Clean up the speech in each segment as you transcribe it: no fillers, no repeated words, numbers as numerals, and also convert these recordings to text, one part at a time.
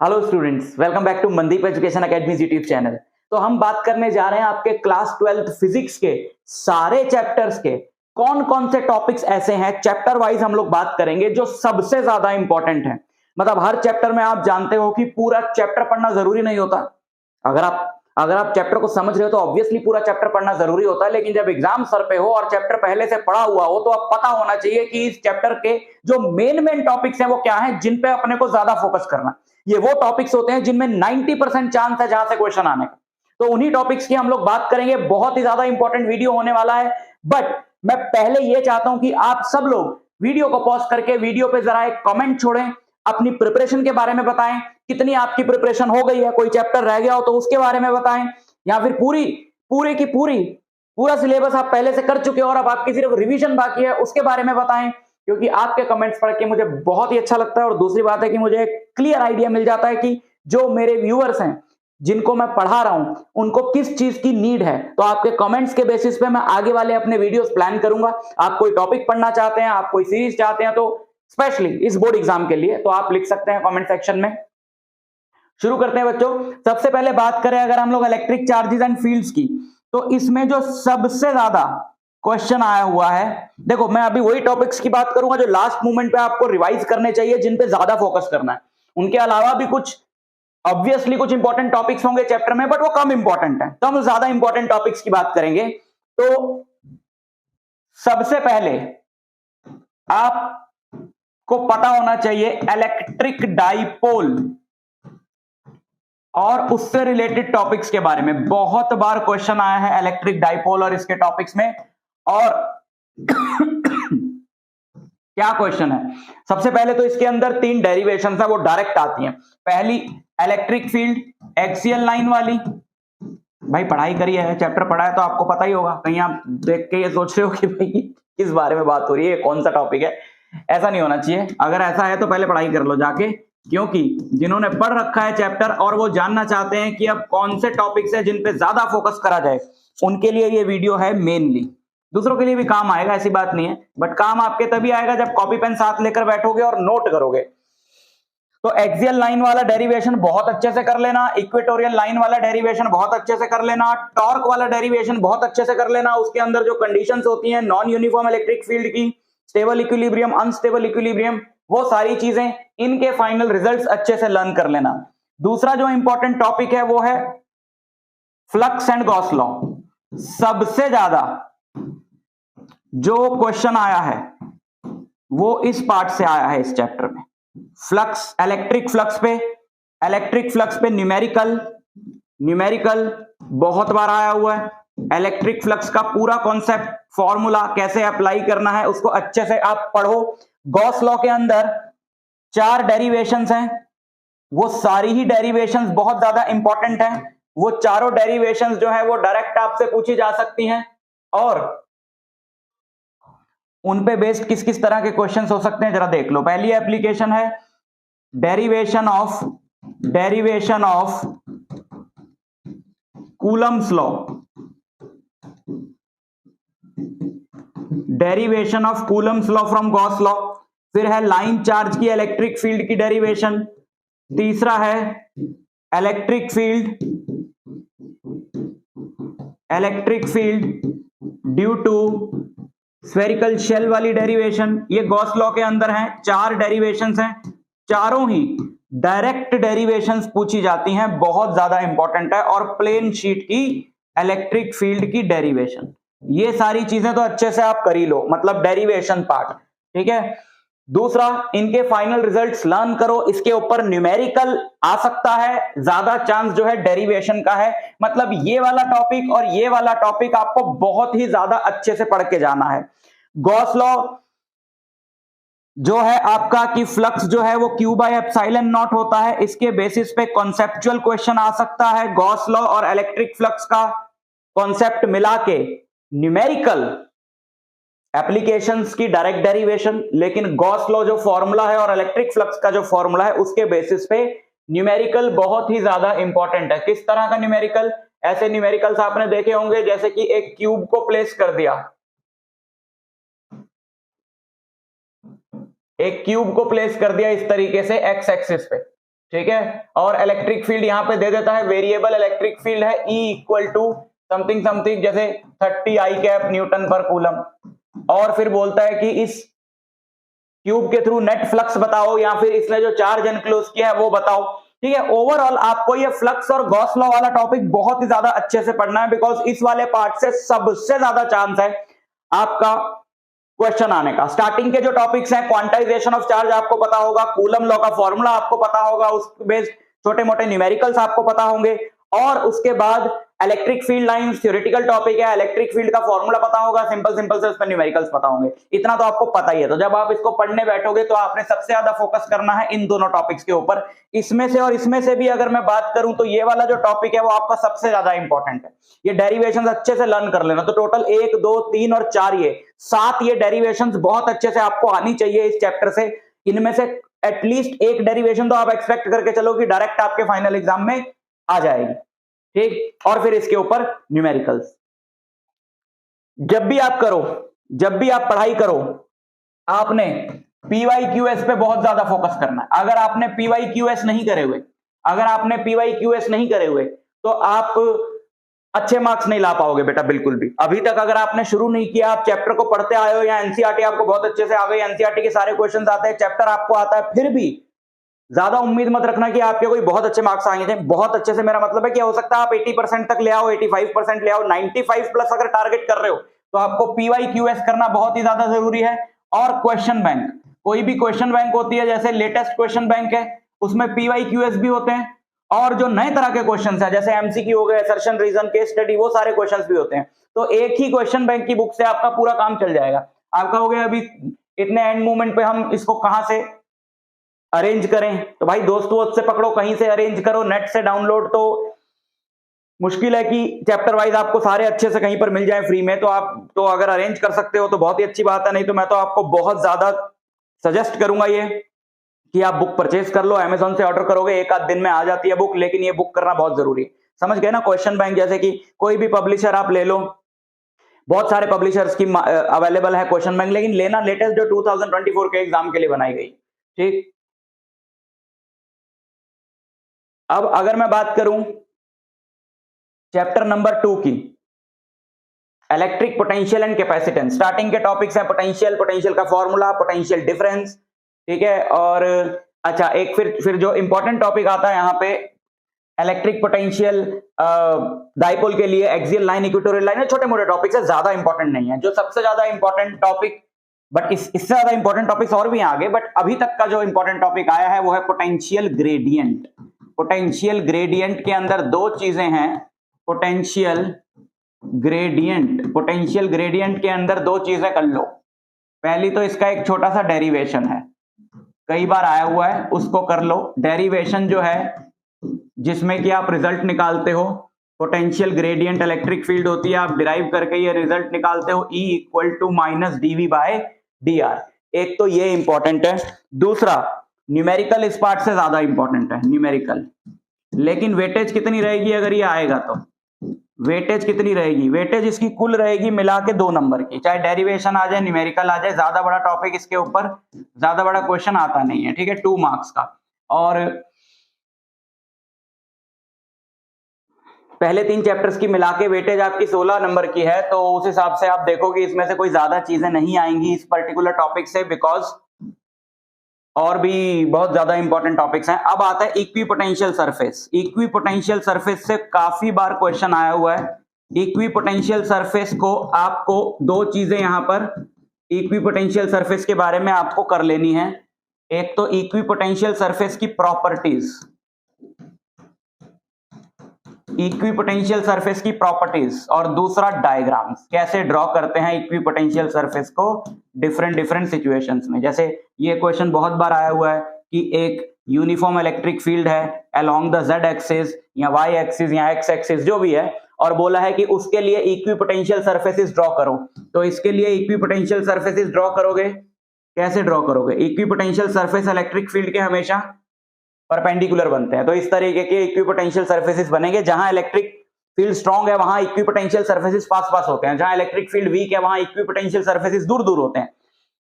Hello students, welcome back to Mandeep education academy YouTube channel. तो हम बात करने जा रहे हैं आपके क्लास 12th फिजिक्स के सारे चैप्टर्स के कौन कौन से टॉपिक्स ऐसे हैं, चैप्टर वाइज हम लोग बात करेंगे जो सबसे ज्यादा इंपॉर्टेंट है। मतलब हर चैप्टर में आप जानते हो कि पूरा चैप्टर पढ़ना जरूरी नहीं होता। अगर आप चैप्टर को समझ रहे हो तो ऑब्वियसली पूरा चैप्टर पढ़ना जरूरी होता है, लेकिन जब एग्जाम सर पे हो और चैप्टर पहले से पढ़ा हुआ हो तो अब पता होना चाहिए कि इस चैप्टर के जो मेन टॉपिक्स हैं वो क्या हैं, जिन पे अपने को ज्यादा फोकस करना। ये वो टॉपिक्स होते हैं जिनमें 90% चांस है जहां से क्वेश्चन आने का। तो उन्हीं टॉपिक्स की हम लोग बात करेंगे। बहुत ही ज्यादा इंपॉर्टेंट वीडियो होने वाला है। बट मैं पहले ये चाहता हूं कि आप सब लोग वीडियो को पॉज करके वीडियो पे जरा एक कमेंट छोड़ें, अपनी प्रिपरेशन के बारे में बताएं, कितनी आपकी प्रिपरेशन हो गई है, कोई चैप्टर रह गया हो तो उसके बारे में बताएं, या फिर पूरा सिलेबस आप पहले से कर चुके हो और अब आपकी सिर्फ रिवीजन बाकी है उसके बारे में बताएं। क्योंकि आपके कमेंट्स पढ़ के मुझे बहुत ही अच्छा लगता है और दूसरी बात है कि मुझे एक क्लियर आइडिया मिल जाता है कि जो मेरे व्यूअर्स हैं, जिनको मैं पढ़ा रहा हूं, उनको किस चीज की नीड है। तो आपके कमेंट्स के बेसिस पे मैं आगे वाले अपने वीडियोस प्लान करूंगा। आप कोई टॉपिक पढ़ना चाहते हैं, आप कोई सीरीज चाहते हैं, तो स्पेशली इस बोर्ड एग्जाम के लिए, तो आप लिख सकते हैं कमेंट सेक्शन में। शुरू करते हैं बच्चों। सबसे पहले बात करें अगर हम लोग इलेक्ट्रिक चार्जेस एंड फील्ड्स की, तो इसमें जो सबसे ज्यादा क्वेश्चन आया हुआ है, देखो मैं अभी वही टॉपिक्स की बात करूंगा जो लास्ट मोमेंट पे आपको रिवाइज करने चाहिए, जिन पे ज्यादा फोकस करना है। उनके अलावा भी कुछ ऑब्वियसली कुछ इंपॉर्टेंट टॉपिक्स होंगे चैप्टर में, बट वो कम इंपॉर्टेंट है, तो हम ज्यादा इंपॉर्टेंट टॉपिक्स की बात करेंगे। तो सबसे पहले आपको पता होना चाहिए इलेक्ट्रिक डाइपोल और उससे रिलेटेड टॉपिक्स के बारे में। बहुत बार क्वेश्चन आया है इलेक्ट्रिक डाइपोल और इसके टॉपिक्स में। और क्या क्वेश्चन है, सबसे पहले तो इसके अंदर 3 डेरिवेशंस है, वो डायरेक्ट आती हैं। पहली इलेक्ट्रिक फील्ड एक्सियल लाइन वाली। भाई पढ़ाई करी है, चैप्टर पढ़ा है तो आपको पता ही होगा। कहीं आप देख के ये सोच रहे हो कि भाई किस बारे में बात हो रही है, कौन सा टॉपिक है। ऐसा नहीं होना चाहिए। अगर ऐसा है तो पहले पढ़ाई कर लो जाके, क्योंकि जिन्होंने पढ़ रखा है चैप्टर और वो जानना चाहते हैं कि अब कौन से टॉपिक्स है जिन पे ज्यादा फोकस करा जाए, उनके लिए ये वीडियो है मेनली। दूसरों के लिए भी काम आएगा, ऐसी बात नहीं है, बट काम आपके तभी आएगा जब कॉपी पेन साथ लेकर बैठोगे और नोट करोगे। तो एक्सियल लाइन वाला डेरिवेशन बहुत अच्छे से कर लेना, इक्वेटोरियल लाइन वाला डेरिवेशन बहुत अच्छे से कर लेना, टॉर्क वाला डेरिवेशन बहुत अच्छे से कर लेना। उसके अंदर जो कंडीशंस होती हैं नॉन यूनिफॉर्म इलेक्ट्रिक फील्ड की, स्टेबल इक्विलिब्रियम, अनस्टेबल इक्विलिब्रियम, वो सारी चीजें, इनके फाइनल रिजल्ट्स अच्छे से लर्न कर लेना। दूसरा जो इंपॉर्टेंट टॉपिक है वो है फ्लक्स एंड गॉस लॉ। सबसे ज्यादा जो क्वेश्चन आया है वो इस पार्ट से आया है इस चैप्टर में। फ्लक्स, इलेक्ट्रिक फ्लक्स पे न्यूमेरिकल बहुत बार आया हुआ है। इलेक्ट्रिक फ्लक्स का पूरा कॉन्सेप्ट, फॉर्मूला कैसे अप्लाई करना है उसको अच्छे से आप पढ़ो। गॉस लॉ के अंदर 4 डेरिवेशंस हैं, वो सारी ही डेरिवेशंस बहुत ज्यादा इंपॉर्टेंट हैं। वो चारों डेरिवेशंस जो है वो डायरेक्ट आपसे पूछी जा सकती हैं और उन पे बेस्ड किस किस तरह के क्वेश्चंस हो सकते हैं जरा देख लो। पहली एप्लीकेशन है derivation of Coulomb's law. Derivation of Coulomb's law from Gauss law. फिर है लाइन चार्ज की इलेक्ट्रिक फील्ड की डेरिवेशन। तीसरा है electric field due to spherical shell वाली डेरिवेशन। ये गॉस लॉ के अंदर हैं, 4 डेरिवेशंस हैं, चारों ही डायरेक्ट डेरिवेशंस पूछी जाती हैं, बहुत ज्यादा इंपॉर्टेंट है। और प्लेन शीट की इलेक्ट्रिक फील्ड की डेरिवेशन, ये सारी चीजें तो अच्छे से आप कर ही लो, मतलब डेरिवेशन पार्ट, ठीक है। दूसरा, इनके फाइनल रिजल्ट्स लर्न करो। इसके ऊपर न्यूमेरिकल आ सकता है, ज्यादा चांस जो है डेरिवेशन का है। मतलब ये वाला टॉपिक और ये वाला टॉपिक आपको बहुत ही ज्यादा अच्छे से पढ़ के जाना है। गॉस लॉ जो है आपका कि फ्लक्स जो है वो Q बाय एप्सिलॉन नॉट होता है, इसके बेसिस पे कॉन्सेप्चुअल क्वेश्चन आ सकता है। गॉस लॉ और इलेक्ट्रिक फ्लक्स का कॉन्सेप्ट मिला के न्यूमेरिकल एप्लीकेशंस की डायरेक्ट डेरिवेशन, लेकिन गॉस लॉ जो फॉर्मूला है और इलेक्ट्रिक फ्लक्स का जो फॉर्मूला है उसके बेसिस पे न्यूमेरिकल बहुत ही ज्यादा इंपॉर्टेंट है। किस तरह का न्यूमेरिकल? ऐसे न्यूमेरिकल्स आपने देखे होंगे जैसे कि एक क्यूब को प्लेस कर दिया, एक क्यूब को प्लेस कर दिया इस तरीके से एक्स एक्सिस पे, ठीक है। और इलेक्ट्रिक फील्ड यहाँ पे दे देता है, वेरिएबल इलेक्ट्रिक फील्ड है E equal to something something जैसे 30 आई कैप न्यूटन पर कूलम, और फिर बोलता है कि इस ट्यूब के थ्रू नेट फ्लक्स बताओ, या फिर इसने जो चार्ज एनक्लोज किया है वो बताओ। ठीक है, ओवरऑल आपको ये फ्लक्स और गॉस लॉ वाला टॉपिक बहुत ही ज्यादा अच्छे से पढ़ना है, बिकॉज इस वाले पार्ट से सबसे ज्यादा चांस है आपका क्वेश्चन आने का। स्टार्टिंग के जो टॉपिक्स हैं, क्वांटाइजेशन ऑफ चार्ज आपको पता होगा, कूलम लॉ का फॉर्मूला आपको पता होगा, उस बेस्ड छोटे मोटे न्यूमेरिकल्स आपको पता होंगे, और उसके बाद electric field lines theoretical topic है, इलेक्ट्रिक फील्ड का फॉर्मूला पता होगा, सिंपल सिंपल से उसमें न्यूमेरिकल्स पता होंगे। इतना तो आपको पता ही है। तो जब आप इसको पढ़ने बैठोगे तो आपने सबसे ज्यादा फोकस करना है इन दोनों टॉपिक्स के ऊपर। इसमें से और इसमें से भी अगर मैं बात करूं तो ये वाला जो टॉपिक है वो आपका सबसे ज्यादा इंपॉर्टेंट है। ये डेरिवेशंस अच्छे से लर्न कर लेना। तो टोटल 1 2 3 और 4 ये 7 ये डेरिवेशंस बहुत अच्छे से आपको आनी चाहिए इस चैप्टर से। इनमें से एटलीस्ट एक डेरिवेशन तो आप एक्सपेक्ट करके चलो कि डायरेक्ट आपके फाइनल एग्जाम में आ जाएगी। ठीक, और फिर इसके ऊपर न्यूमेरिकल्स। जब भी आप पढ़ाई करो, आपने पीवाईक्यूएस पे बहुत ज्यादा फोकस करना है। अगर आपने पीवाईक्यूएस नहीं करे हुए तो आप अच्छे मार्क्स नहीं ला पाओगे बेटा, बिल्कुल भी। अभी तक अगर आपने शुरू नहीं किया, आप चैप्टर को पढ़ते आए हो या एनसीईआरटी आपको बहुत अच्छे से आ गई, एनसीईआरटी के सारे क्वेश्चंस आते हैं, चैप्टर आपको आता है, फिर भी ज्यादा उम्मीद मत रखना कि आपके कोई बहुत अच्छे मार्क्स आएंगे थे। बहुत अच्छे से मेरा मतलब है कि हो सकता है आप 80% तक ले आओ, 85% ले आओ, 95 प्लस अगर टारगेट कर रहे हो तो आपको पीवाईक्यूएस करना बहुत ही ज्यादा जरूरी है। और क्वेश्चन बैंक, कोई भी क्वेश्चन बैंक होती है, जैसे लेटेस्ट क्वेश्चन बैंक है उसमें पीवाईक्यूएस भी होते हैं, और जो नए तरह के क्वेश्चन है जैसे एमसीक्यू हो गए, असर्शन रीजन, केस स्टडी, वो सारे क्वेश्चन भी होते हैं। तो एक ही क्वेश्चन बैंक की बुक से आपका पूरा काम चल जाएगा। आप कहोगे अभी इतने एंड मोमेंट पे हम इसको कहां से अरेंज करें, तो भाई दोस्तों से पकड़ो, कहीं से अरेंज करो, नेट से डाउनलोड तो मुश्किल है कि चैप्टर वाइज आपको सारे अच्छे से कहीं पर मिल जाए फ्री में। तो आप तो अगर अरेंज कर सकते हो तो बहुत ही अच्छी बात है, नहीं तो मैं तो आपको बहुत ज्यादा सजेस्ट करूंगा ये कि आप बुक परचेज कर लो। अमेजोन से ऑर्डर करोगे, एक आध दिन में आ जाती है बुक, लेकिन ये बुक करना बहुत जरूरी है। समझ गए ना? क्वेश्चन बैंक जैसे कि कोई भी पब्लिशर आप ले लो, बहुत सारे पब्लिशर्स की अवेलेबल है क्वेश्चन बैंक, लेकिन लेना लेटेस्ट जो 2024 के एग्जाम के लिए बनाई गई। ठीक, अब अगर मैं बात करूं चैप्टर नंबर 2 की, electric potential and capacitance, starting के टॉपिक्स हैं पोटेंशियल का फॉर्मूला, पोटेंशियल डिफरेंस, ठीक है। और अच्छा, एक फिर जो इंपॉर्टेंट टॉपिक आता है यहाँ पे, इलेक्ट्रिक पोटेंशियल डाइपोल के लिए, एक्सियल लाइन, इक्वेटोरियल लाइन, छोटे मोटे टॉपिक्स है, ज्यादा इंपॉर्टेंट नहीं है। जो सबसे ज्यादा इंपॉर्टेंट टॉपिक, बट इससे ज्यादा इंपॉर्टेंट टॉपिक्स और भी आगे, बट अभी तक का जो इंपॉर्टेंट टॉपिक आया है वो है पोटेंशियल ग्रेडियंट। पोटेंशियल ग्रेडियंट के अंदर दो चीजें हैं। पोटेंशियल ग्रेडियंट के अंदर दो चीजें कर लो। पहली तो इसका एक छोटा सा डेरिवेशन है, कई बार आया हुआ है, उसको कर लो। डेरिवेशन जो है जिसमें कि आप रिजल्ट निकालते हो, पोटेंशियल ग्रेडियंट इलेक्ट्रिक फील्ड होती है, आप डिराइव करके ये रिजल्ट निकालते हो, E equal to minus dV by dr। एक तो ये इंपॉर्टेंट है। दूसरा, न्यूमेरिकल इस पार्ट से ज्यादा इंपॉर्टेंट है, न्यूमेरिकल। लेकिन वेटेज कितनी रहेगी अगर ये आएगा तो? वेटेज कितनी रहेगी? वेटेज इसकी कुल रहेगी मिला के 2 नंबर की, चाहे डेरिवेशन आ जाए, न्यूमेरिकल आ जाए। ज्यादा बड़ा टॉपिक इसके ऊपर, ज्यादा बड़ा क्वेश्चन आता नहीं है, ठीक है, 2 मार्क्स का। और पहले 3 चैप्टर्स की मिला के वेटेज आपकी 16 नंबर की है, तो उस हिसाब से आप देखोगे इसमें से कोई ज्यादा चीजें नहीं आएंगी इस पर्टिकुलर टॉपिक से, बिकॉज और भी बहुत ज्यादा इंपॉर्टेंट टॉपिक्स हैं। अब आता है इक्विपोटेंशियल सरफेस। इक्विपोटेंशियल सरफेस से काफी बार क्वेश्चन आया हुआ है। इक्विपोटेंशियल सरफेस को आपको 2 चीजें यहां पर इक्विपोटेंशियल सरफेस के बारे में आपको कर लेनी है। एक तो इक्विपोटेंशियल सरफेस की प्रॉपर्टीज, इक्विपोटेंशियल सरफेस की प्रॉपर्टीज, और दूसरा डायग्राम्स, कैसे ड्रॉ करते हैं इक्विपोटेंशियल सरफेस को डिफरेंट सिचुएशंस में। जैसे ये क्वेश्चन बहुत बार आया हुआ है कि एक यूनिफॉर्म इलेक्ट्रिक फील्ड है अलोंग द z एक्सिस या y एक्सिस या x एक्सिस जो भी है, और बोला है कि उसके लिए इक्विपोटेंशियल सरफेसेस ड्रॉ करो। तो इसके लिए इक्विपोटेंशियल सरफेसेस ड्रॉ करोगे, कैसे ड्रॉ करोगे? इक्विपोटेंशियल सरफेस इलेक्ट्रिक फील्ड के हमेशा परपेंडिकुलर बनते हैं, तो इस तरीके के इक्विपोटेंशियल सरफेसेस बनेंगे। जहां इलेक्ट्रिक फील्ड स्ट्रांग है वहां इक्विपोटेंशियल सरफेसेस पास होते हैं, जहां इलेक्ट्रिक फील्ड वीक है वहां इक्विपोटेंशियल सरफेसेस दूर होते हैं।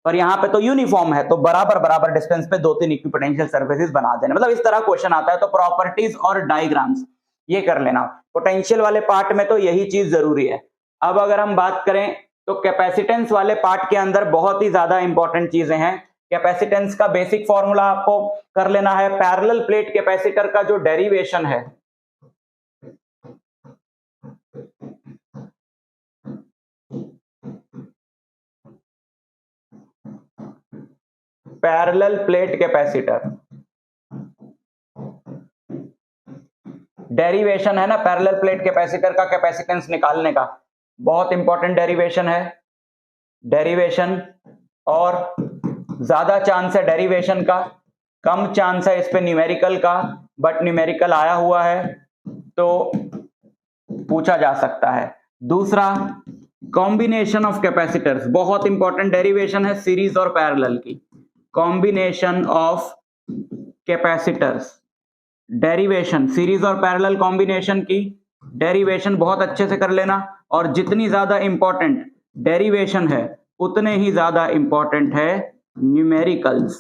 पर यहाँ पे तो यूनिफॉर्म है, तो बराबर बराबर डिस्टेंस पे 2-3 इक्विपोटेंशियल सर्फेसेस बना देना, मतलब इस तरह क्वेश्चन आता है। तो प्रॉपर्टीज और डायग्राम्स ये कर लेना। पोटेंशियल वाले पार्ट में तो यही चीज जरूरी है। अब अगर हम बात करें तो कैपेसिटेंस वाले पार्ट के अंदर बहुत ही ज्यादा इंपॉर्टेंट चीजें हैं। कैपेसिटेंस का बेसिक फॉर्मूला आपको कर लेना है। पैरेलल प्लेट कैपेसिटर का जो डेरिवेशन है, पैरेलल प्लेट कैपेसिटर डेरिवेशन है ना, पैरेलल प्लेट कैपेसिटर का कैपेसिटेंस निकालने का बहुत इंपॉर्टेंट डेरिवेशन है। डेरिवेशन, और ज्यादा चांस है डेरिवेशन का, कम चांस है इस पे न्यूमेरिकल का, बट न्यूमेरिकल आया हुआ है तो पूछा जा सकता है। दूसरा, कॉम्बिनेशन ऑफ कैपेसिटर्स, बहुत इंपॉर्टेंट डेरिवेशन है सीरीज और पैरेलल की। Combination of capacitors, derivation series और पैरेलल कॉम्बिनेशन की डेरिवेशन बहुत अच्छे से कर लेना। और जितनी ज्यादा इंपॉर्टेंट डेरिवेशन है उतने ही ज्यादा इंपॉर्टेंट है न्यूमेरिकल्स,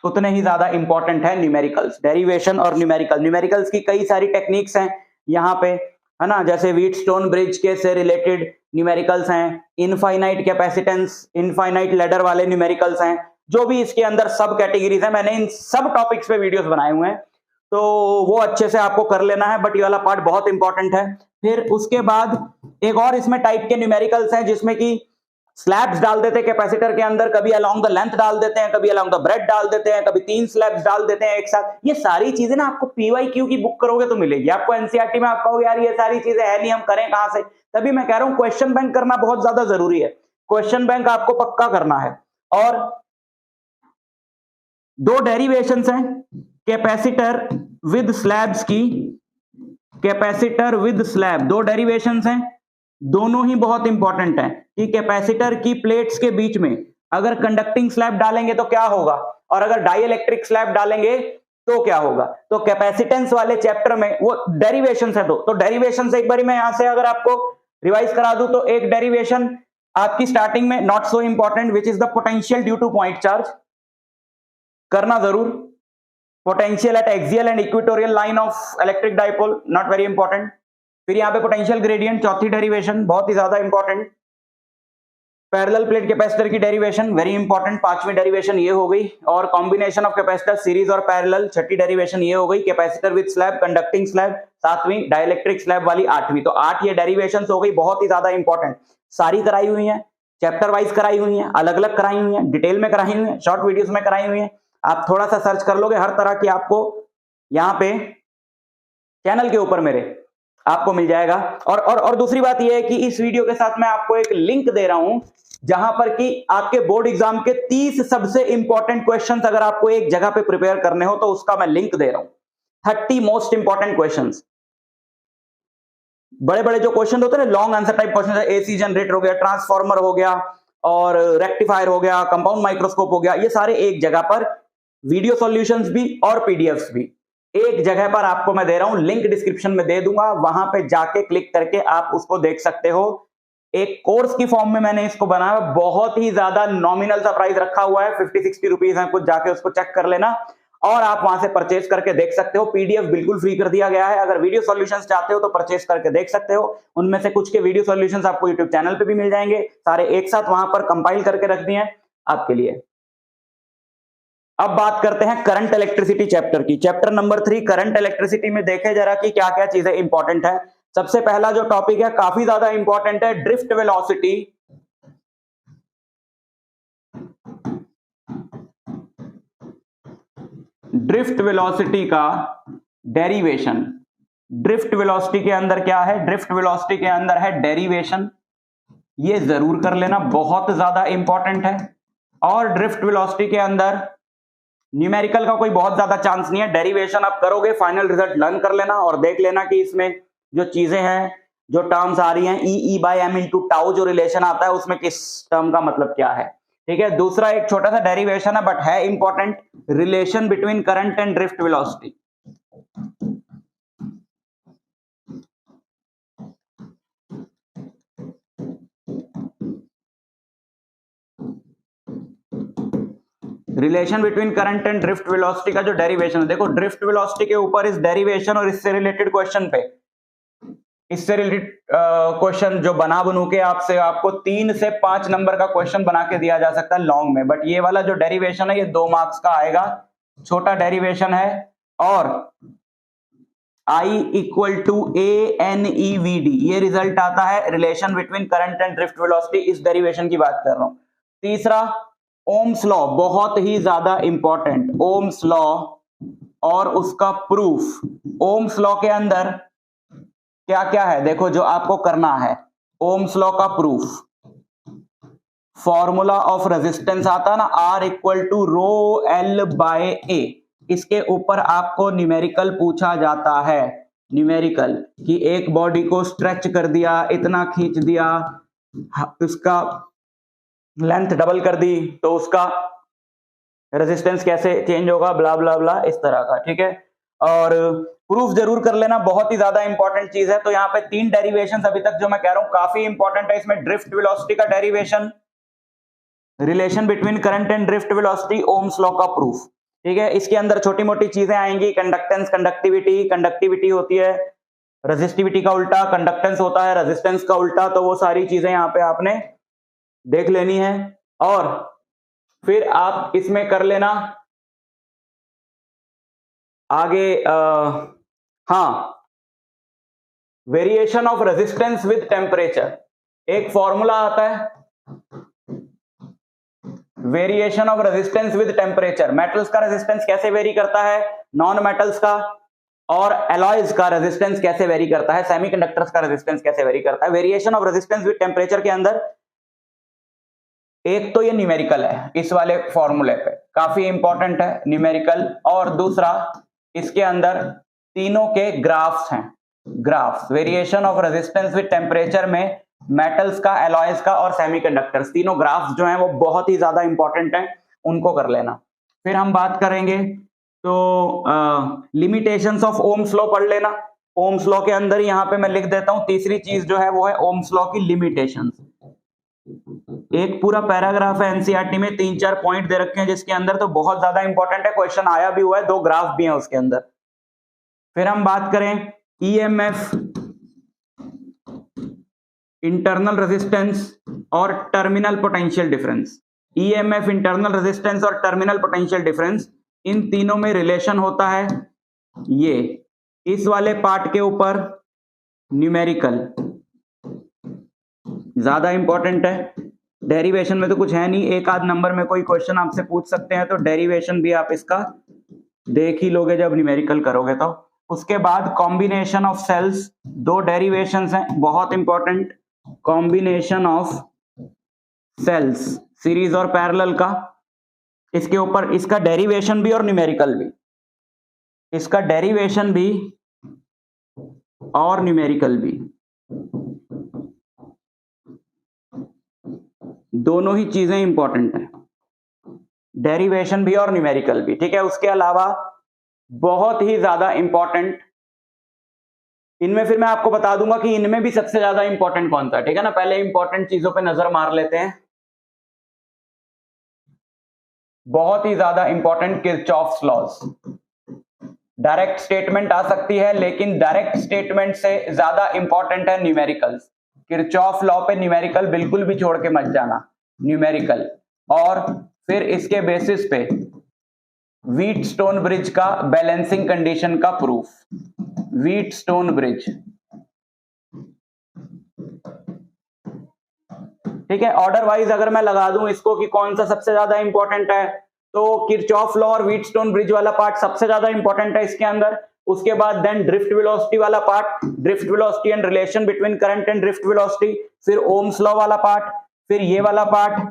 उतने ही ज्यादा इंपॉर्टेंट है न्यूमेरिकल्स। डेरिवेशन और न्यूमेरिकल्स की कई सारी टेक्निक्स हैं यहाँ पे, है ना, जैसे व्हीटस्टोन ब्रिज के से रिलेटेड न्यूमेरिकल्स हैं, इनफाइनाइट कैपेसिटेंस, इनफाइनाइट लेडर वाले न्यूमेरिकल्स हैं, जो भी इसके अंदर सब कैटेगरीज है। मैंने इन सब टॉपिक्स पे वीडियोस बनाए हुए हैं, तो वो अच्छे से आपको कर लेना है, बट ये वाला पार्ट बहुत इंपॉर्टेंट है। फिर उसके बाद एक और इसमें टाइप के न्यूमेरिकल्स हैं जिसमें कि स्लैब्स डाल देते हैं कैपेसिटर के अंदर, कभी अलोंग द लेंथ डाल देते हैं, कभी अलोंग द ब्रेड डाल देते हैं, कभी 3 स्लैब्स डाल देते हैं एक साथ। ये सारी चीजें ना आपको पीवाईक्यू की बुक करोगे तो मिलेगी, आपको एनसीईआरटी में आप कहोगे यार ये सारी चीजें है नहीं, हम करें कहां से। तभी मैं कह रहा हूं क्वेश्चन बैंक करना बहुत ज्यादा जरूरी है, क्वेश्चन बैंक आपको पक्का करना है। और 2 डेरिवेशंस हैं कैपेसिटर विद स्लैब्स की, कैपेसिटर विद स्लैब 2 डेरिवेशंस हैं, दोनों ही बहुत इंपॉर्टेंट हैं कि कैपेसिटर की प्लेट्स के बीच में अगर कंडक्टिंग स्लैब डालेंगे तो क्या होगा, और अगर डाइइलेक्ट्रिक स्लैब डालेंगे तो क्या होगा। तो कैपेसिटेंस वाले चैप्टर में वो डेरिवेशंस है, तो डेरिवेशंस एक बार मैं यहां से अगर आपको रिवाइज करा दूं तो एक डेरिवेशन आपकी स्टार्टिंग में not so important, which is the potential due two point charge, करना जरूर। Potential at axial and equatorial line of electric dipole, not very important. फिर यहां पे पोटेंशियल ग्रेडियंट, चौथी डेरिवेशन बहुत ही ज्यादा इंपॉर्टेंट। पैरेलल प्लेट कैपेसिटर की डेरिवेशन वेरी इंपॉर्टेंट, 5वीं डेरिवेशन ये हो गई। और कॉम्बिनेशन ऑफ कैपेसिटर सीरीज और पैरेलल, 6ठी डेरिवेशन ये हो गई। Capacitor with slab, conducting slab 7वीं, डाइइलेक्ट्रिक स्लैब वाली 8वीं। तो 8 ये डेरिवेशन हो गई, बहुत ही ज्यादा इंपॉर्टेंट, सारी कराई हुई है, चैप्टर वाइज कराई हुई है, अलग अलग कराई हुई है, डिटेल में कराई हुई है, शॉर्ट वीडियोस में कराई हुई है। आप थोड़ा सा सर्च कर लोगे, हर तरह की आपको यहाँ पे चैनल के ऊपर मेरे आपको मिल जाएगा। और दूसरी बात यह है कि इस वीडियो के साथ मैं आपको एक लिंक दे रहा हूं जहां पर कि आपके बोर्ड एग्जाम के 30 सबसे इंपॉर्टेंट क्वेश्चंस अगर आपको एक जगह पे प्रिपेयर करने हो तो उसका मैं लिंक दे रहा हूं। 30 मोस्ट इंपॉर्टेंट क्वेश्चंस, बड़े बड़े जो क्वेश्चन होते हैं ना, long answer type question, AC generator हो गया, ट्रांसफार्मर हो गया, और रेक्टिफायर हो गया, कंपाउंड माइक्रोस्कोप हो गया, ये सारे एक जगह पर, वीडियो सॉल्यूशंस भी और पीडीएफ्स भी एक जगह पर आपको मैं दे रहा हूं। लिंक डिस्क्रिप्शन में दे दूंगा, वहां पे जाके क्लिक करके आप उसको देख सकते हो। एक कोर्स की फॉर्म में मैंने इसको बनाया, बहुत ही ज्यादा नॉमिनल सा प्राइस रखा हुआ है, 50-60 रुपीज है कुछ, जाके उसको चेक कर लेना और आप वहां से परचेज करके देख सकते हो। पीडीएफ बिल्कुल फ्री कर दिया गया है, अगर वीडियो सॉल्यूशंस चाहते हो तो परचेज करके देख सकते हो। उनमें से कुछ के वीडियो सॉल्यूशंस आपको यूट्यूब चैनल पे भी मिल जाएंगे, सारे एक साथ वहां पर कंपाइल करके रख दिए हैं आपके लिए। अब बात करते हैं करंट इलेक्ट्रिसिटी चैप्टर की, चैप्टर नंबर 3 करंट इलेक्ट्रिसिटी में देखे जरा कि क्या क्या चीजें इंपॉर्टेंट है। सबसे पहला जो टॉपिक है काफी ज्यादा इंपॉर्टेंट है, ड्रिफ्ट वेलोसिटी। ड्रिफ्ट वेलोसिटी का डेरिवेशन, ड्रिफ्ट वेलोसिटी के अंदर क्या है, ड्रिफ्ट वेलोसिटी के अंदर है डेरिवेशन, ये जरूर कर लेना, बहुत ज्यादा इंपॉर्टेंट है। और ड्रिफ्ट वेलोसिटी के अंदर न्यूमेरिकल का कोई बहुत ज्यादा चांस नहीं है, डेरिवेशन आप करोगे, फाइनल रिजल्ट लर्न कर लेना और देख लेना कि इसमें जो चीजें हैं, जो टर्म्स आ रही हैं, e by m into tau जो रिलेशन आता है उसमें किस टर्म का मतलब क्या है, ठीक है। दूसरा एक छोटा सा डेरिवेशन है बट है important, relation between current and drift velocity. Relation between current and drift velocity का जो डेरिवेशन है, देखो ड्रिफ्ट वेलोसिटी के ऊपर इस डेरिवेशन और इससे रिलेटेड क्वेश्चन पे, इससे रिलेटेड क्वेश्चन जो बना बनू के आपसे आपको 3 से 5 नंबर का क्वेश्चन बना के दिया जा सकता है लॉन्ग में, बट ये वाला जो डेरिवेशन है ये 2 मार्क्स का आएगा, छोटा डेरिवेशन है। और I इक्वल टू ANEVD ये रिजल्ट आता है relation between current and drift velocity, इस डेरिवेशन की बात कर रहा हूं। तीसरा ओम्स लॉ, बहुत ही ज्यादा इंपॉर्टेंट, ओम्स लॉ और उसका प्रूफ। ओम्स लॉ के अंदर क्या क्या है देखो जो आपको करना है, ओम्स लॉ का प्रूफ, फॉर्मूला ऑफ रेजिस्टेंस आता है ना R equal to rho L by A, इसके ऊपर आपको न्यूमेरिकल पूछा जाता है, न्यूमेरिकल कि एक बॉडी को स्ट्रेच कर दिया, इतना खींच दिया, उसका लेंथ डबल कर दी तो उसका रेजिस्टेंस कैसे चेंज होगा, ब्ला ब्ला ब्ला इस तरह का, ठीक है। और प्रूफ जरूर कर लेना, बहुत ही ज्यादा इंपॉर्टेंट चीज है। तो यहाँ पे 3 डेरिवेशन अभी तक जो मैं कह रहा हूं काफी इंपॉर्टेंट है। इसमें ड्रिफ्ट वेलोसिटी का derivation, relation between current and drift velocity, ohms law का प्रूफ, ठीक है। इसके अंदर छोटी मोटी चीजें आएंगी, कंडक्टेंस, कंडक्टिविटी, कंडक्टिविटी होती है रेजिस्टिविटी का उल्टा, कंडक्टेंस होता है रेजिस्टेंस का उल्टा, तो वो सारी चीजें यहाँ पे आपने देख लेनी है। और फिर आप इसमें कर लेना आगे हाँ, variation of resistance with temperature, एक फॉर्मूला आता है variation of resistance with temperature. Metals का रेजिस्टेंस कैसे वेरी करता है, नॉन मेटल्स का, और एलॉयज का रेजिस्टेंस कैसे वेरी करता है, सेमीकंडक्टर्स का रेजिस्टेंस कैसे वेरी करता है। Variation of resistance with temperature के अंदर एक तो ये न्यूमेरिकल है, इस वाले फॉर्मूले पे काफी इंपॉर्टेंट है न्यूमेरिकल, और दूसरा इसके अंदर तीनों के ग्राफ्स हैं, graphs, variation of resistance with temperature में मेटल्स का, एलॉयज का और सेमीकंडक्टर्स, तीनों ग्राफ्स जो हैं वो बहुत ही ज्यादा इंपॉर्टेंट हैं, उनको कर लेना। फिर हम बात करेंगे तो लिमिटेशंस ऑफ ओम्स लॉ पढ़ लेना। ओम्स लॉ के अंदर यहां पे मैं लिख देता हूं, तीसरी चीज जो है वो है ओम्स लॉ की लिमिटेशंस। एक पूरा पैराग्राफ है एनसीईआरटी में, 3-4 पॉइंट दे रखे हैं जिसके अंदर, तो बहुत ज्यादा इंपॉर्टेंट है, क्वेश्चन आया भी हुआ है, 2 ग्राफ भी हैं उसके अंदर। फिर हम बात करें ईएमएफ, इंटरनल रेजिस्टेंस और terminal potential difference. EMF, internal resistance और टर्मिनल पोटेंशियल डिफरेंस, इन तीनों में रिलेशन होता है ये, इस वाले पार्ट के ऊपर न्यूमेरिकल ज्यादा इंपॉर्टेंट है। डेरिवेशन में तो कुछ है नहीं, एक आध नंबर में कोई क्वेश्चन आपसे पूछ सकते हैं, तो डेरिवेशन भी आप इसका देख ही लोगे जब न्यूमेरिकल करोगे तो। उसके बाद कॉम्बिनेशन ऑफ सेल्स, 2 डेरिवेशंस हैं बहुत important, combination of cells, series और पैरेलल का, इसके ऊपर इसका डेरिवेशन भी और न्यूमेरिकल भी, इसका डेरिवेशन भी और न्यूमेरिकल भी, दोनों ही चीजें इंपॉर्टेंट हैं, डेरिवेशन भी और न्यूमेरिकल भी, ठीक है। उसके अलावा बहुत ही ज्यादा इंपॉर्टेंट इनमें, फिर मैं आपको बता दूंगा कि इनमें भी सबसे ज्यादा इंपॉर्टेंट कौन सा है, ठीक है ना। पहले इंपॉर्टेंट चीजों पे नजर मार लेते हैं। बहुत ही ज्यादा important Kirchhoff's laws, direct statement आ सकती है, लेकिन डायरेक्ट स्टेटमेंट से ज्यादा इंपॉर्टेंट है न्यूमेरिकल्स। किरचॉफ लॉ पे न्यूमेरिकल बिल्कुल भी छोड़ के मत जाना, न्यूमेरिकल। और फिर इसके बेसिस पे व्हीटस्टोन ब्रिज का बैलेंसिंग कंडीशन का प्रूफ, व्हीटस्टोन ब्रिज, ठीक है। ऑर्डर वाइज अगर मैं लगा दूं इसको कि कौन सा सबसे ज्यादा इंपॉर्टेंट है, तो किरचॉफ लॉ और व्हीटस्टोन ब्रिज वाला पार्ट सबसे ज्यादा इंपॉर्टेंट है इसके अंदर। उसके बाद देन ड्रिफ्ट वेलोसिटी वाला part, drift velocity and relation between current and drift velocity, फिर ओम्स लॉ वाला पार्ट, फिर ये वाला पार्ट,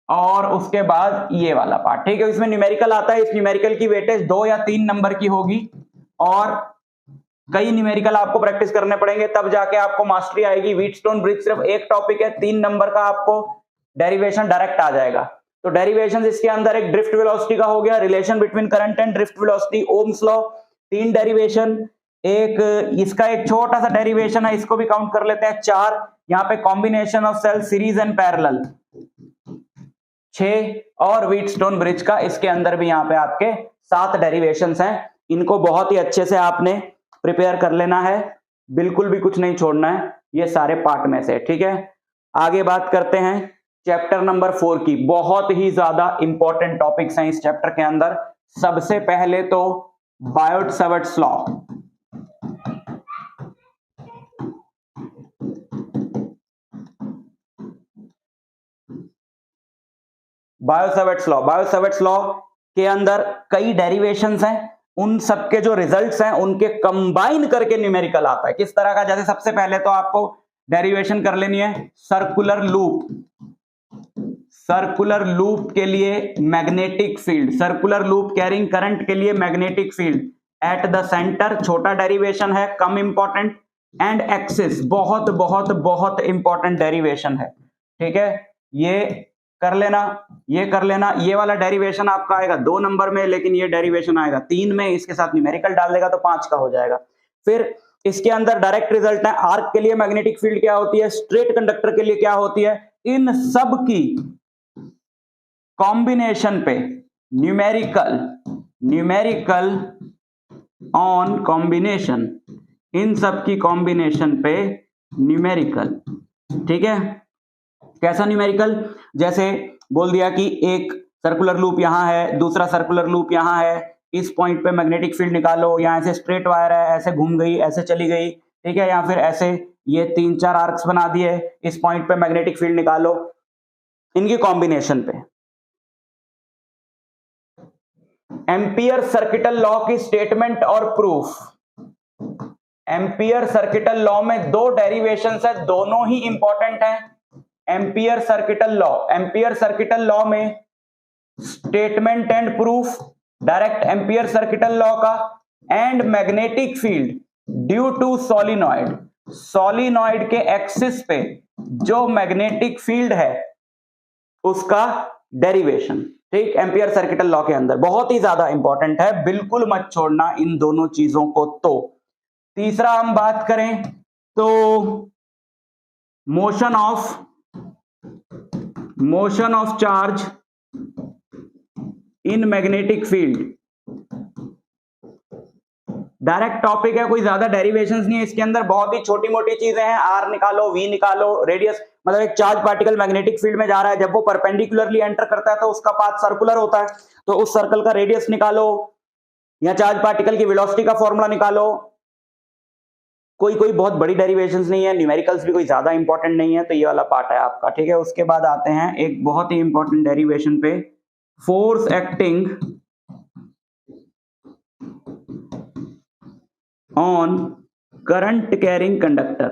और उसके बाद ये वाला पार्ट, ठीक है। इसमें न्यूमेरिकल आता है, इस न्यूमेरिकल की वेटेज 2 या 3 नंबर की होगी, और कई न्यूमेरिकल आपको प्रैक्टिस करने पड़ेंगे तब जाके आपको मास्टरी आएगी। व्हीटस्टोन ब्रिज सिर्फ एक टॉपिक है, 3 नंबर का आपको डेरिवेशन डायरेक्ट आ जाएगा। तो डेरिवेशन इसके अंदर एक ड्रिफ्ट वेलोसिटी का हो गया, relation between current and drift velocity, Ohm's law, 3 derivation, एक इसका एक छोटा सा डेरिवेशन है, इसको भी काउंट कर लेते हैं 4। यहाँ पे combination of cell, series and parallel, 6 और व्हीटस्टोन ब्रिज का इसके अंदर भी यहाँ पे आपके 7 डेरिवेशंस हैं। इनको बहुत ही अच्छे से आपने प्रिपेयर कर लेना है, बिल्कुल भी कुछ नहीं छोड़ना है ये सारे पार्ट में से, ठीक है। आगे बात करते हैं चैप्टर नंबर 4 की। बहुत ही ज्यादा इंपॉर्टेंट टॉपिक्स हैं इस चैप्टर के अंदर। सबसे पहले तो बायोट-सैवर्ट्स लॉ। बायोट-सैवर्ट्स लॉ के अंदर कई डेरिवेशंस हैं, उन सबके जो रिजल्ट्स हैं उनके कंबाइन करके न्यूमेरिकल आता है। किस तरह का? जैसे सबसे पहले तो आपको डेरिवेशन कर लेनी है सर्कुलर लूप। सर्कुलर लूप के लिए magnetic field, circular loop carrying current के लिए magnetic field at the centre, छोटा डेरिवेशन है, कम इंपॉर्टेंट। एंड एक्सिस, बहुत बहुत बहुत इंपॉर्टेंट डेरिवेशन है, ठीक है। ये कर लेना, ये कर लेना। ये वाला डेरिवेशन आपका आएगा 2 नंबर में, लेकिन ये डेरिवेशन आएगा 3 में। इसके साथ न्यूमेरिकल डाल देगा तो 5 का हो जाएगा। फिर इसके अंदर डायरेक्ट रिजल्ट है, आर्क के लिए मैग्नेटिक फील्ड क्या होती है, स्ट्रेट कंडक्टर के लिए क्या होती है, इन सब की कॉम्बिनेशन पे न्यूमेरिकल ऑन कॉम्बिनेशन, इन सब की कॉम्बिनेशन पे न्यूमेरिकल, ठीक है। कैसा न्यूमेरिकल? जैसे बोल दिया कि एक सर्कुलर लूप यहां है, दूसरा सर्कुलर लूप यहां है, इस पॉइंट पे मैग्नेटिक फील्ड निकालो, यहां से स्ट्रेट वायर है, ऐसे घूम गई, ऐसे चली गई, ठीक है। या फिर ऐसे ये 3-4 आर्क्स बना दिए, इस पॉइंट पे मैग्नेटिक फील्ड निकालो, इनकी कॉम्बिनेशन पे। एम्पियर सर्किटल लॉ की स्टेटमेंट और प्रूफ। एम्पियर सर्किटल लॉ में 2 डेरिवेशंस है, दोनों ही इंपॉर्टेंट हैं। एम्पियर सर्किटल लॉ में statement and proof, direct Ampere circuital law का, and magnetic field due to solenoid, solenoid के एक्सिस पे जो मैग्नेटिक फील्ड है उसका डेरिवेशन, ठीक। एम्पियर सर्किटल लॉ के अंदर बहुत ही ज्यादा इंपॉर्टेंट है, बिल्कुल मत छोड़ना इन दोनों चीजों को। तो तीसरा हम बात करें तो motion of charge in magnetic field. Direct topic है, कोई ज्यादा डेरिवेशंस नहीं है इसके अंदर, बहुत ही छोटी मोटी चीजें हैं। आर निकालो, वी निकालो, रेडियस, मतलब एक चार्ज पार्टिकल मैग्नेटिक फील्ड में जा रहा है, जब वो परपेंडिकुलरली एंटर करता है तो उसका पाथ सर्कुलर होता है, तो उस सर्कल का रेडियस निकालो, या चार्ज पार्टिकल की वेलोसिटी का फॉर्मूला निकालो। कोई बहुत बड़ी डेरिवेशंस नहीं है, न्यूमेरिकल्स भी कोई ज्यादा इंपॉर्टेंट नहीं है, तो ये वाला पार्ट है आपका, ठीक है। उसके बाद आते हैं एक बहुत ही इंपॉर्टेंट डेरिवेशन पे, force acting on current carrying conductor.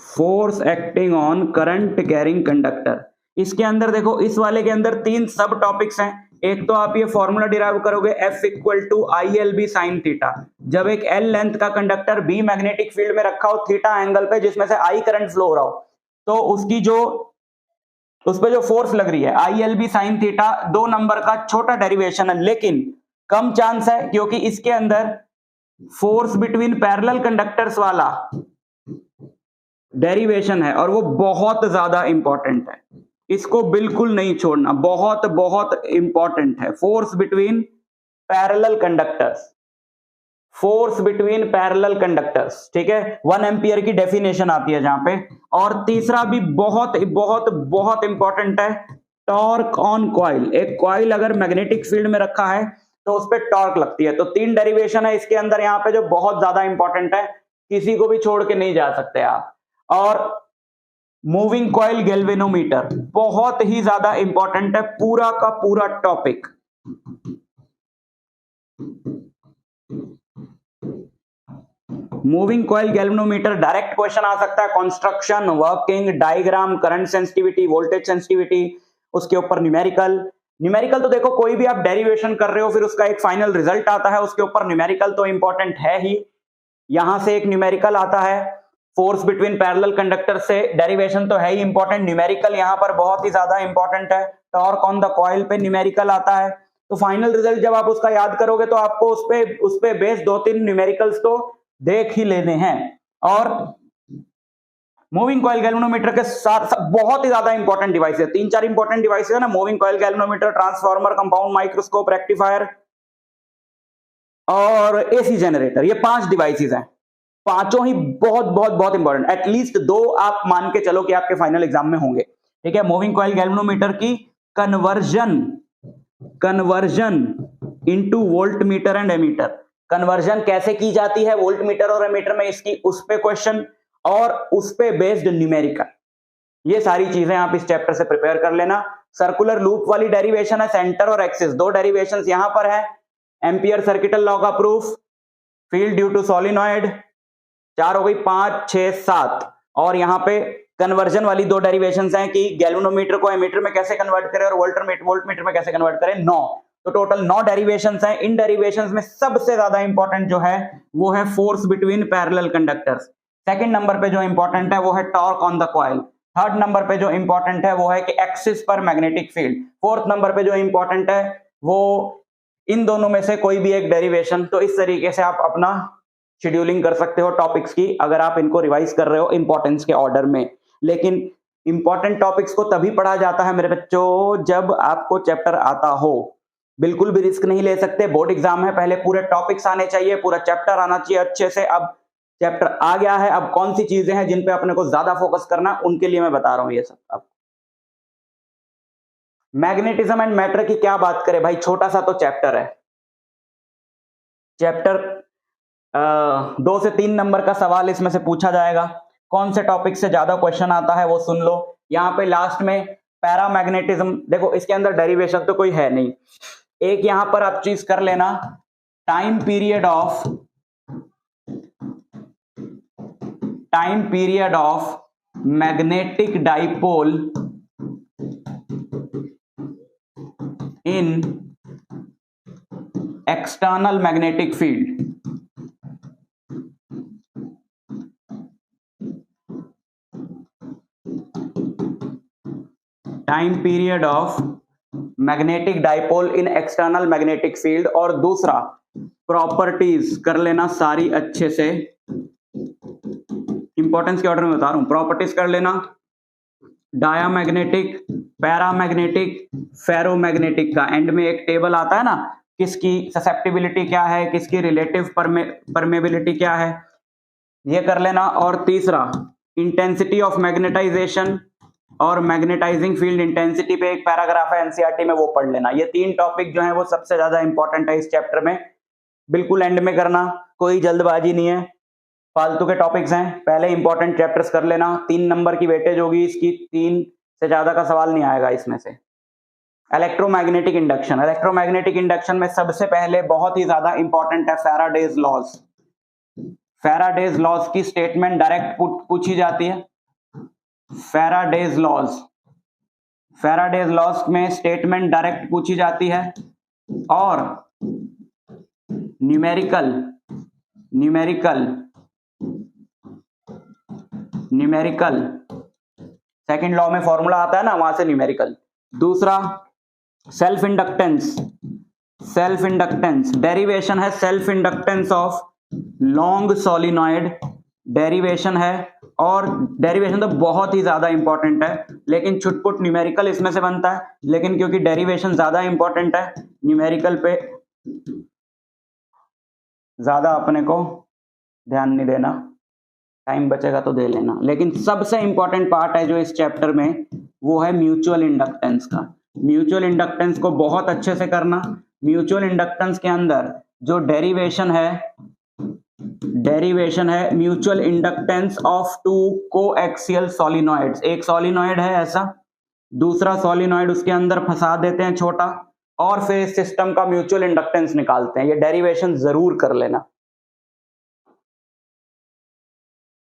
Force acting on current carrying conductor. इसके अंदर देखो, इस वाले के अंदर 3 सब टॉपिक्स हैं। एक तो आप ये फॉर्मूला डिराइव करोगे F = ILB sin थीटा। जब एक L लेंथ का कंडक्टर B मैग्नेटिक फील्ड में रखा हो थीटा एंगल पे, जिसमें से I करंट फ्लो हो रहा हो, तो उसकी उस पे जो फोर्स लग रही है ILB sin थीटा 2 नंबर का छोटा डेरिवेशन है, लेकिन कम चांस है क्योंकि इसके अंदर फोर्स बिटवीन पैरेलल कंडक्टर्स वाला डेरिवेशन है और वो बहुत ज्यादा इंपॉर्टेंट है, इसको बिल्कुल नहीं छोड़ना, बहुत बहुत इंपॉर्टेंट है। फोर्स बिटवीन पैरेलल कंडक्टर्स, ठीक है। 1 एम्पियर की डेफिनेशन आती है जहां पे। और तीसरा भी बहुत बहुत बहुत इंपॉर्टेंट है, टॉर्क ऑन कॉइल। एक कॉइल अगर मैग्नेटिक फील्ड में रखा है तो उस पर टॉर्क लगती है। तो 3 डेरिवेशन है इसके अंदर यहाँ पे जो बहुत ज्यादा इंपॉर्टेंट है, किसी को भी छोड़ के नहीं जा सकते आप। और मूविंग कॉइल गैल्वेनोमीटर बहुत ही ज्यादा इंपॉर्टेंट है, पूरा का पूरा topic. Moving coil galvanometer direct question आ सकता है, construction, working, diagram, current sensitivity, voltage sensitivity, उसके ऊपर न्यूमेरिकल तो देखो कोई भी आप डेरिवेशन कर रहे हो फिर उसका एक फाइनल रिजल्ट आता है, उसके ऊपर न्यूमेरिकल तो इंपॉर्टेंट है ही। यहां से एक न्यूमेरिकल आता है, फोर्स बिटवीन पैरेलल कंडक्टर से डेरिवेशन तो है ही इंपॉर्टेंट, न्यूमेरिकल यहां पर बहुत ही ज्यादा इंपॉर्टेंट है। टॉर्क ऑन द कॉइल पे न्यूमेरिकल आता है। तो फाइनल रिजल्ट जब आप उसका याद करोगे तो आपको उस पे बेस 2-3 न्यूमेरिकल्स तो देख ही लेने हैं। और मूविंग कॉइल गैल्वेनोमीटर के साथ बहुत ही ज्यादा इंपॉर्टेंट डिवाइस है, 3-4 इंपॉर्टेंट डिवाइस है ना, moving coil galvanometer, transformer, compound microscope, rectifier और एसी जनरेटर। ये 5 डिवाइसेस हैं, पांचों ही बहुत बहुत बहुत इंपॉर्टेंट। एटलीस्ट 2 आप मान के चलो कि आपके फाइनल एग्जाम में होंगे, ठीक है। मूविंग कॉइल गैल्वेनोमीटर की conversion into voltmeter and ammeter, conversion कैसे की जाती है वोल्ट मीटर और एमीटर में, इसकी उस पे क्वेश्चन और उस पे बेस्ड न्यूमेरिकल, ये सारी चीजें आप इस चैप्टर से प्रिपेयर कर लेना। सर्कुलर लूप वाली डेरिवेशन है, सेंटर और एक्सिस, 2 डेरिवेशंस यहां पर है। एम्पियर सर्किटल लॉ का proof, field due to solenoid, 4 हो गई, 5, 6, 7। और यहाँ पे कन्वर्जन वाली 2 डेरिवेशंस हैं कि गैल्वेनोमीटर को एमीटर में कैसे कन्वर्ट करें और वोल्टमीटर में कैसे कन्वर्ट करें, 9। तो टोटल 9 डेरिवेशंस हैं। इन डेरिवेशंस में सबसे ज्यादा इंपॉर्टेंट जो है वो है force between parallel conductors. Second number पे जो इंपॉर्टेंट है वो है torque on the coil. Third number पे जो इंपॉर्टेंट है वो है कि एक्सिस पर मैग्नेटिक फील्ड। फोर्थ नंबर पे जो इंपॉर्टेंट है वो इन दोनों में से कोई भी एक डेरिवेशन। तो इस तरीके से आप अपना शेड्यूलिंग कर सकते हो टॉपिक्स की, अगर आप इनको रिवाइज कर रहे हो इंपॉर्टेंस के ऑर्डर में। लेकिन इंपॉर्टेंट टॉपिक्स को तभी पढ़ा जाता है मेरे बच्चों जब आपको चैप्टर आता हो। बिल्कुल भी रिस्क नहीं ले सकते, बोर्ड एग्जाम है, पहले पूरे टॉपिक्स आने चाहिए, पूरा चैप्टर आना चाहिए अच्छे से। अब चैप्टर आ गया है, अब कौन सी चीजें हैं जिन पे अपने को ज्यादा फोकस करना, उनके लिए मैं बता रहा हूं ये सब। अब मैग्नेटिज्म एंड मैटर की क्या बात करें भाई, छोटा सा तो चैप्टर है। चैप्टर 2 से 3 नंबर का सवाल इसमें से पूछा जाएगा। कौन से टॉपिक से ज्यादा क्वेश्चन आता है वो सुन लो। यहाँ पे लास्ट में पैरामैग्नेटिज्म, देखो इसके अंदर डेरिवेशन तो कोई है नहीं, एक यहां पर आप चीज कर लेना, time period of magnetic dipole in external magnetic field. Time period of magnetic dipole in external magnetic field. और दूसरा प्रॉपर्टीज कर लेना सारी अच्छे से, इंपॉर्टेंस के ऑर्डर में बता रहा हूं। प्रॉपर्टीज कर लेना, डायामैग्नेटिक, पैरामैग्नेटिक, फेरोमैग्नेटिक का एंड में एक टेबल आता है ना, किसकी ससेप्टिबिलिटी क्या है, किसकी रिलेटिव परमेबिलिटी क्या है, ये कर लेना। और तीसरा इंटेंसिटी ऑफ मैग्नेटाइजेशन और मैग्नेटाइजिंग फील्ड इंटेंसिटी पे एक पैराग्राफ है एनसीईआरटी में, वो पढ़ लेना। ये 3 टॉपिक जो है वो सबसे ज्यादा इंपॉर्टेंट है इस चैप्टर में। बिल्कुल एंड में करना, कोई जल्दबाजी नहीं है, फालतू के टॉपिक्स हैं, पहले इंपॉर्टेंट चैप्टर्स कर लेना। 3 नंबर की वेटेज होगी इसकी, 3 से ज्यादा का सवाल नहीं आएगा इसमें से। इलेक्ट्रोमैग्नेटिक इंडक्शन, इलेक्ट्रोमैग्नेटिक इंडक्शन में सबसे पहले बहुत ही ज्यादा इंपॉर्टेंट है फैराडेज लॉज। फैराडेज लॉज की स्टेटमेंट डायरेक्ट पूछी जाती है। फैराडेज लॉज में स्टेटमेंट डायरेक्ट पूछी जाती है और न्यूमेरिकल सेकंड लॉ में फॉर्मूला आता है ना, वहां से न्यूमेरिकल। दूसरा सेल्फ इंडक्टेंस, डेरिवेशन है self inductance of long solenoid, derivation है। और डेरिवेशन तो बहुत ही ज्यादा इंपॉर्टेंट है, लेकिन छुटपुट न्यूमेरिकल इसमें से बनता है। लेकिन क्योंकि डेरिवेशन ज्यादा इंपॉर्टेंट है, न्यूमेरिकल पे ज्यादा अपने को ध्यान नहीं देना, टाइम बचेगा तो दे लेना। लेकिन सबसे इंपॉर्टेंट पार्ट है जो इस चैप्टर में, वो है म्यूचुअल इंडक्टेंस का। म्यूचुअल इंडक्टेंस को बहुत अच्छे से करना। म्यूचुअल इंडक्टेंस के अंदर जो डेरिवेशन है म्यूचुअल इंडक्टेंस ऑफ 2 कोएक्सियल सॉलिनॉइड्स। एक सॉलिनॉइड है ऐसा, दूसरा सॉलिनॉइड उसके अंदर फंसा देते हैं छोटा, और फिर इस सिस्टम का म्यूचुअल इंडक्टेंस निकालते हैं। ये डेरिवेशन जरूर कर लेना।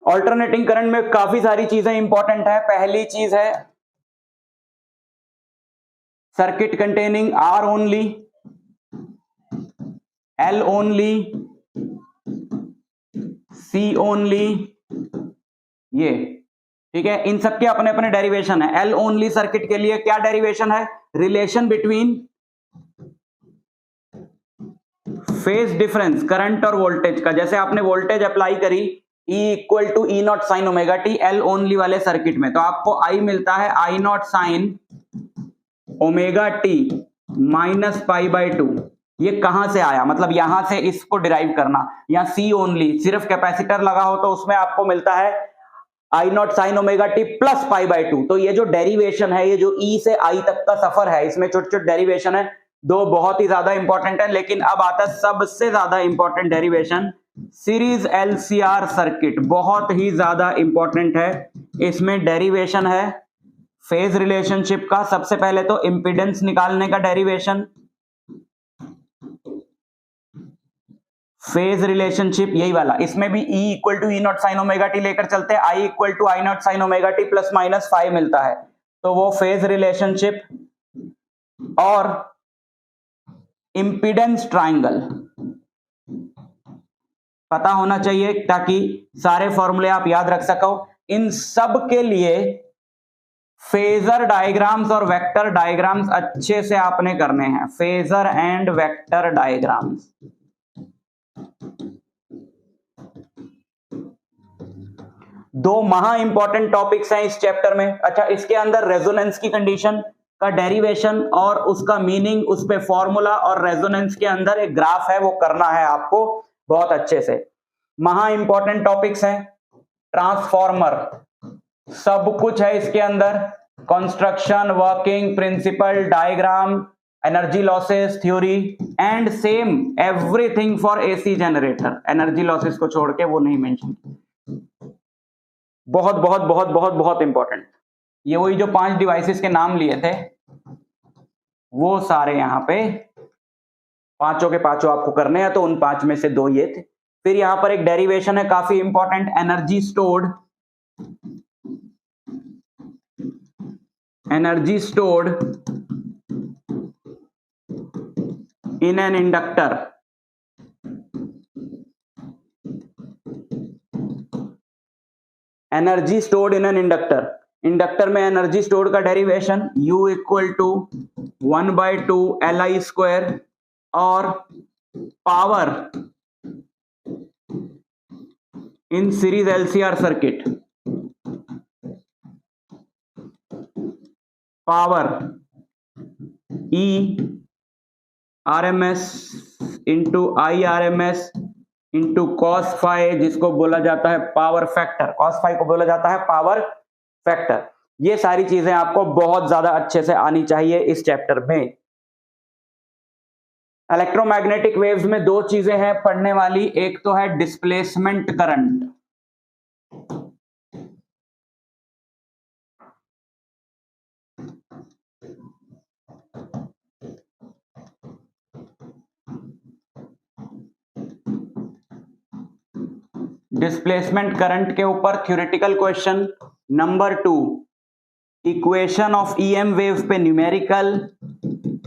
ऑल्टरनेटिंग करंट में काफी सारी चीजें इंपॉर्टेंट है। पहली चीज है circuit containing R only, L only, C only, ये ठीक है। इन सबके अपने अपने डेरिवेशन है। L ओनली सर्किट के लिए क्या डेरिवेशन है, relation between phase difference current और वोल्टेज का। जैसे आपने वोल्टेज अप्लाई करी E equal to E not sine omega T L only वाले सर्किट में, तो आपको I मिलता है I not sine omega T minus pi by two. ये कहां से आया, मतलब यहां से इसको डिराइव करना, या सी ओनली सिर्फ कैपेसिटर लगा हो तो उसमें आपको मिलता है I not sine omega T plus pi by two. तो ये जो डेरिवेशन है, ये जो ई से आई तक का सफर है, इसमें छोटे छोटे डेरिवेशन है, दो बहुत ही ज्यादा इंपॉर्टेंट है। लेकिन अब आता है सबसे ज्यादा important derivation, series LCR circuit, बहुत ही ज्यादा इंपॉर्टेंट है। इसमें डेरिवेशन है फेज रिलेशनशिप का। सबसे पहले तो इंपीडेंस निकालने का डेरिवेशन, फेज रिलेशनशिप यही वाला, इसमें भी E equal to E not sine omega t लेकर चलते हैं, I equal to i not sine omega T plus minus 5 मिलता है, तो वो फेज रिलेशनशिप। और इंपीडेंस ट्राइंगल पता होना चाहिए ताकि सारे फॉर्मूले आप याद रख सको। इन सब के लिए फेजर डायग्राम्स और वेक्टर डायग्राम्स अच्छे से आपने करने हैं, फेजर एंड वेक्टर डायग्राम्स। दो महा इंपॉर्टेंट टॉपिक्स हैं इस चैप्टर में। अच्छा, इसके अंदर रेजोनेंस की कंडीशन का डेरिवेशन और उसका मीनिंग, उस पे फॉर्मूला, और रेजोनेंस के अंदर एक ग्राफ है वो करना है आपको बहुत अच्छे से। महा इंपॉर्टेंट टॉपिक्स हैं, ट्रांसफॉर्मर सब कुछ है इसके अंदर, construction, working principle, diagram, energy losses theory and same everything for AC generator. Energy losses को छोड़ के वो नहीं मेंशन, बहुत बहुत बहुत बहुत बहुत इंपॉर्टेंट। ये वही जो 5 डिवाइसेस के नाम लिए थे वो सारे यहाँ पे पांचों के पांचों आपको करने हैं, तो उन 5 में से 2 ये थे। फिर यहां पर एक डेरिवेशन है काफी important, energy stored, energy stored in an inductor. Energy stored in an inductor, inductor में एनर्जी स्टोर्ड का derivation U equal to 1/2 LI square, और power in series LCR circuit, power E RMS into IRMS into cos phi, जिसको बोला जाता है power factor, cos phi को बोला जाता है पावर फैक्टर। ये सारी चीजें आपको बहुत ज्यादा अच्छे से आनी चाहिए इस चैप्टर में। इलेक्ट्रोमैग्नेटिक वेव्स में 2 चीजें हैं पढ़ने वाली, एक तो है डिस्प्लेसमेंट करंट, डिस्प्लेसमेंट करंट के ऊपर theoretical question. Number 2, equation of EM wave पे numerical,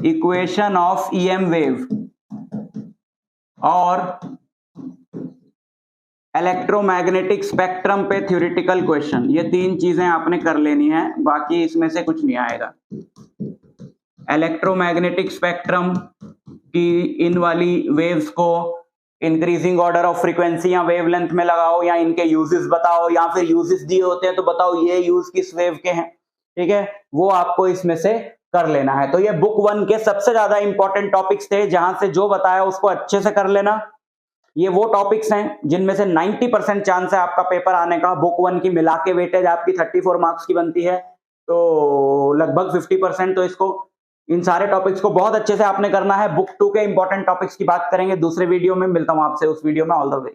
equation of EM wave और इलेक्ट्रोमैग्नेटिक स्पेक्ट्रम पे थ्योरेटिकल क्वेश्चन। ये 3 चीजें आपने कर लेनी है, बाकी इसमें से कुछ नहीं आएगा। इलेक्ट्रोमैग्नेटिक स्पेक्ट्रम की इन वाली वेव्स को इंक्रीजिंग ऑर्डर ऑफ फ्रीक्वेंसी या वेवलेंथ में लगाओ, या इनके यूजेस बताओ, या फिर यूजेस दिए होते हैं तो बताओ ये यूज किस वेव के हैं, ठीक है, वो आपको इसमें से कर लेना है। तो ये बुक 1 के सबसे ज्यादा इंपॉर्टेंट टॉपिक्स थे, जहां से जो बताया उसको अच्छे से कर लेना। ये वो टॉपिक्स हैं जिनमें से 90% चांस है आपका पेपर आने का। बुक 1 की मिला के वेटेज आपकी 34 मार्क्स की बनती है, तो लगभग 50%। तो इसको, इन सारे टॉपिक्स को बहुत अच्छे से आपने करना है। बुक 2 के इंपॉर्टेंट टॉपिक्स की बात करेंगे दूसरे वीडियो में, मिलता हूं आपसे उस वीडियो में। All the way.